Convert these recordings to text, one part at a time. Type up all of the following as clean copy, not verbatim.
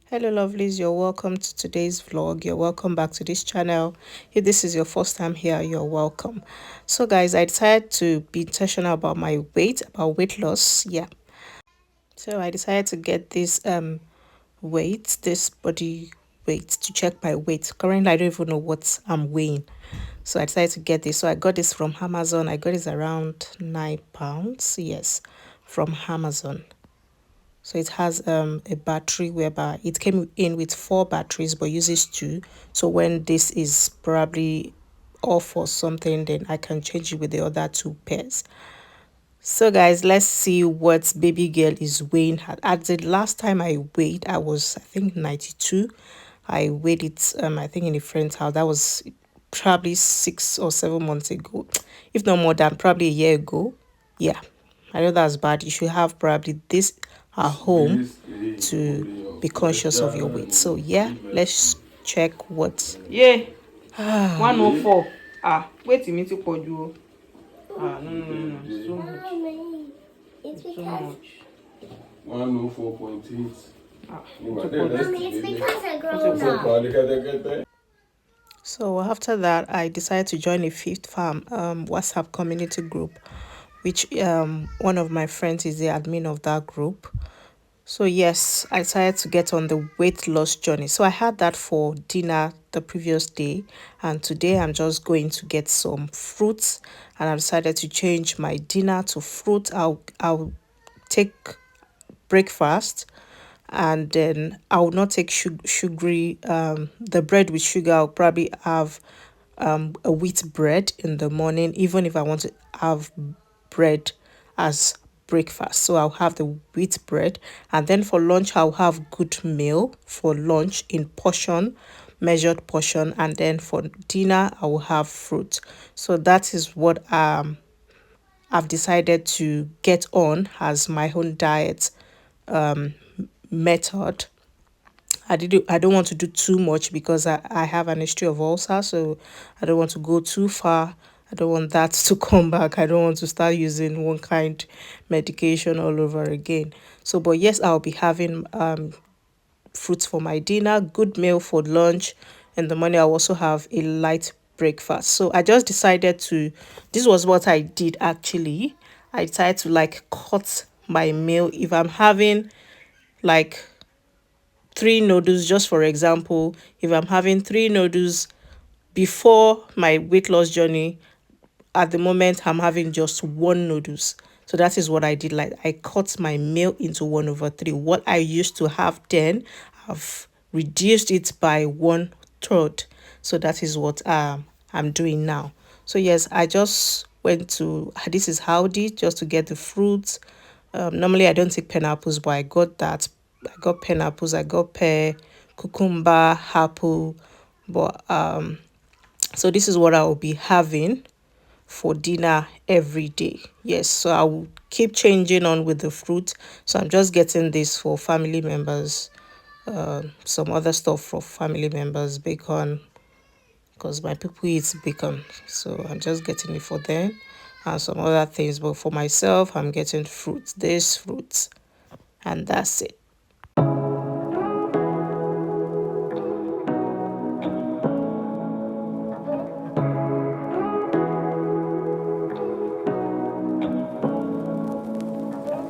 Hello lovelies, you're welcome to today's vlog. You're welcome back to this channel. If this is your first time here, you're welcome. So guys, I decided to be intentional about my weight, about weight loss. Yeah. So I decided to get this this body weight, to check my weight. Currently I don't even know what I'm weighing. So I decided to get this. So I got this from Amazon. I got this around £9. Yes, from Amazon. So it has a battery whereby it came in with 4 batteries but uses 2. So when this is probably off or something, then I can change it with the other 2 pairs. So guys, let's see what baby girl is weighing. At the last time I weighed, I was, I think, 92. I weighed it I think in a friend's house. That was probably 6 or 7 months ago, if not more than probably a year ago. Yeah, I know that's bad. You should have probably this at home to be conscious of your weight. So yeah, let's check what. Yeah, 104. Wait a minute, you. No, so much. It's So because much. 104.8. Mommy, it's because I grown up. So after that, I decided to join a Fifth Farm WhatsApp community group, which one of my friends is the admin of that group. So yes, I decided to get on the weight loss journey. So I had that for dinner the previous day, and today I'm just going to get some fruits, and I decided to change my dinner to fruit. I'll take breakfast, and then I will not take sugary the bread with sugar. I'll probably have a wheat bread in the morning, even if I want to have bread as breakfast. So I'll have the wheat bread, and then for lunch I'll have good meal for lunch in measured portion, and then for dinner I will have fruit. So that is what I've decided to get on as my own diet method. I don't want to do too much because I have an history of ulcer, so I don't want to go too far. I don't want that to come back. I don't want to start using one kind medication all over again. So but yes, I'll be having fruits for my dinner, good meal for lunch. In the morning I'll also have a light breakfast. So I just decided to, this was what I did actually. I decided to like cut my meal. If I'm having like 3 noodles, just for example, if I'm having 3 noodles before my weight loss journey, at the moment I'm having just 1 noodles. So that is what I did. Like I cut my meal into 1/3. What I used to have then, I've reduced it by 1/3. So that is what I'm doing now. So yes, I just went to, this is Howdy, just to get the fruits. Normally I don't take pineapples, but I got that. I got pineapples, I got pear, cucumber, apple. But so this is what I will be having for dinner every day. Yes, so I will keep changing on with the fruit. So I'm just getting this for family members, some other stuff for family members, bacon, because my people eat bacon. So I'm just getting it for them and some other things. But for myself, I'm getting fruits, this fruits, and that's it.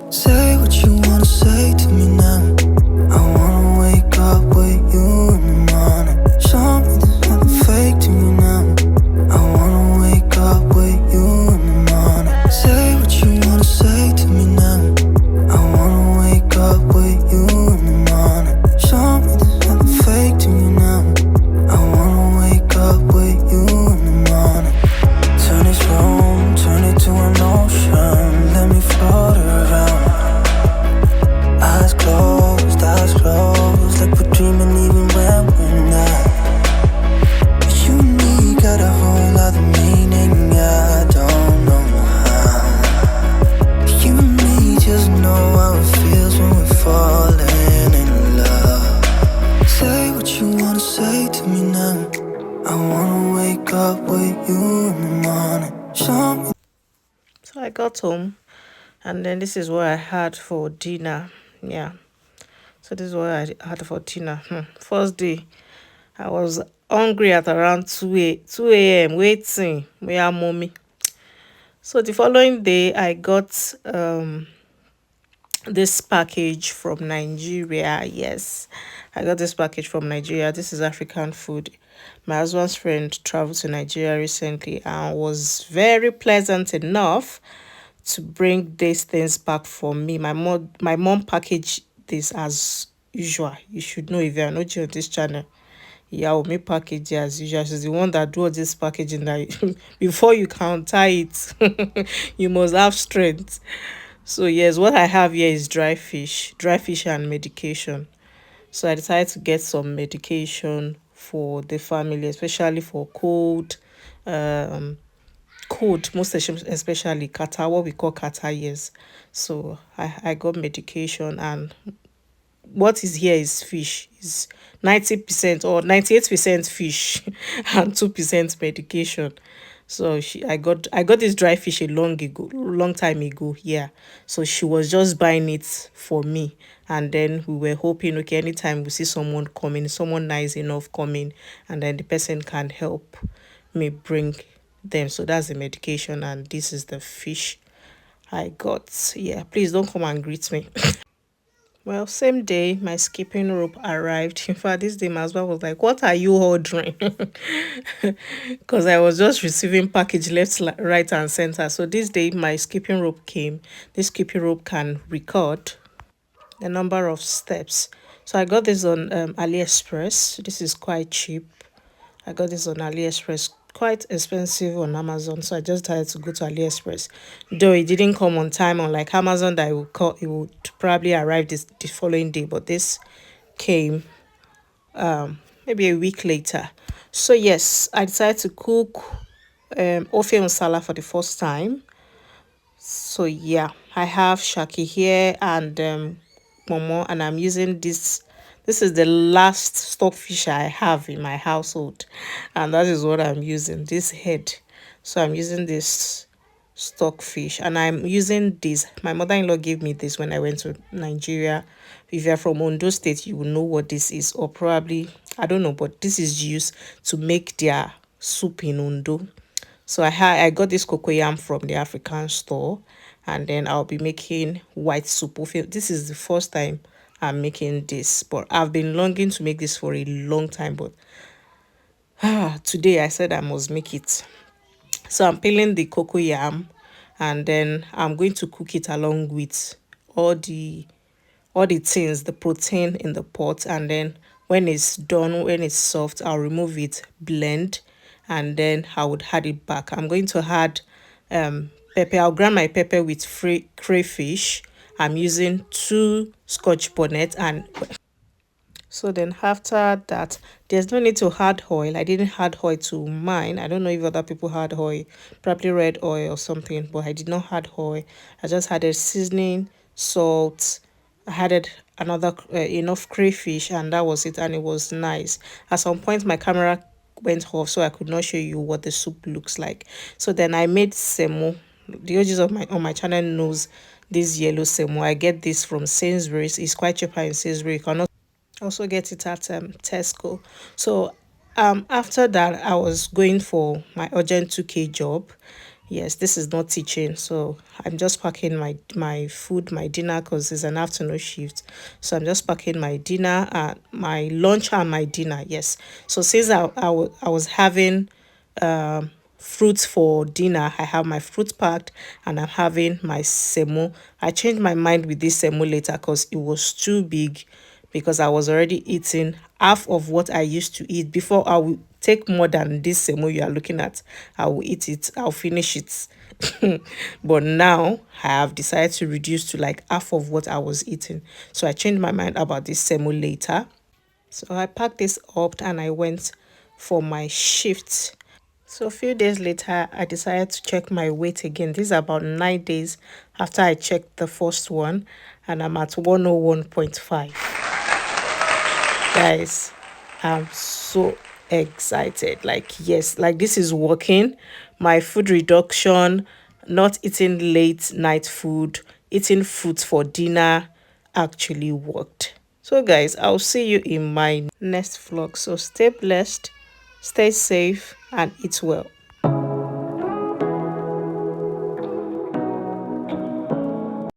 Say what you wanna say to me now. I wanna wake up with you in the morning. Show me there's nothing fake to me now. I wanna wake up with you in the morning. Say what you wanna say to me now. I wanna wake up with you in the morning. Show me there's nothing fake to me now. I wanna wake up with you in the morning. Turn this room, turn it to an ocean. Let me float around. Eyes closed, like we're dreaming even when we're not. You and me got a whole other meaning, I don't know how. You and me just know how it feels when we're falling in love. Say what you wanna say to me now. I wanna wake up with you in the morning. Show me. So I got home, and then this is what I had for dinner. Yeah. So this is what I had for dinner. First day, I was hungry at around 2 a.m. waiting. Where mommy? So the following day, I got this package from Nigeria. Yes, I got this package from Nigeria. This is African food. My husband's friend traveled to Nigeria recently and was very pleasant enough to bring these things back for me. My mom packaged this as usual. You should know if you are not on this channel. Yeah, will make package as usual. She's the one that do all this packaging that before you can tie it, you must have strength. So yes, what I have here is dry fish and medication. So I decided to get some medication for the family, especially for um, cold, most especially kata, what we call kata, yes. So I got medication, and what is here is fish. Is 90% or 98% fish and 2% medication. So I got this dry fish a long time ago. Yeah. So she was just buying it for me. And then we were hoping, okay, anytime we see someone coming, someone nice enough coming, and then the person can help me bring them. So that's the medication, and this is the fish I got. Yeah, please don't come and greet me. Well, same day, my skipping rope arrived. In fact, this day my husband was like, "What are you ordering?" Because I was just receiving package left, right, and center. So this day, my skipping rope came. This skipping rope can record the number of steps. So I got this on AliExpress. This is quite cheap. I got this on AliExpress, quite expensive on Amazon. So I just decided to go to AliExpress. Though it didn't come on time, unlike Amazon that it would probably arrive the following day, but this came maybe a week later. So yes, I decided to cook ofe nsala for the first time. So yeah, I have shaki here and momo, and I'm using this. This is the last stockfish I have in my household, and that is what I'm using, this head. So I'm using this stockfish, and I'm using this. My mother-in-law gave me this when I went to Nigeria. If you're from Ondo State, you will know what this is, or probably I don't know, but this is used to make their soup in Ondo. So I got this cocoyam from the African store, and then I'll be making white soup. This is the first time I'm making this, but I've been longing to make this for a long time. But today I said I must make it. So I'm peeling the cocoyam, and then I'm going to cook it along with all the things, the protein in the pot, and then when it's done, when it's soft, I'll remove it, blend, and then I would add it back. I'm going to add pepper. I'll grind my pepper with crayfish. I'm using 2 scotch bonnet, and so then after that, there's no need to add oil. I didn't add oil to mine. I don't know if other people had oil, probably red oil or something, but I did not add oil. I just added seasoning, salt. I added another enough crayfish, and that was it, and it was nice. At some point, my camera went off, so I could not show you what the soup looks like. So then I made semo. The OGs of my on my channel knows this yellow semo. I get this from Sainsbury's. It's quite cheaper in Sainsbury's. You can also get it at Tesco. So after that, I was going for my urgent 2K job. Yes, this is not teaching, so I'm just packing my food, my dinner, because it's an afternoon shift. So I'm just packing my dinner, my lunch and my dinner. Yes. So since I was having fruits for dinner, I have my fruit packed, and I'm having my semo. I changed my mind with this semo later because it was too big, because I was already eating half of what I used to eat before. I will take more than this semo you are looking at. I will eat it. I'll finish it. But now I have decided to reduce to like half of what I was eating. So I changed my mind about this semo later. So I packed this up and I went for my shift. So a few days later, I decided to check my weight again. This is about 9 days after I checked the first one, and I'm at 101.5. Guys, I'm so excited. Like, yes, like this is working. My food reduction, not eating late night food, eating fruits for dinner actually worked. So guys, I'll see you in my next vlog. So stay blessed, stay safe, and eat well.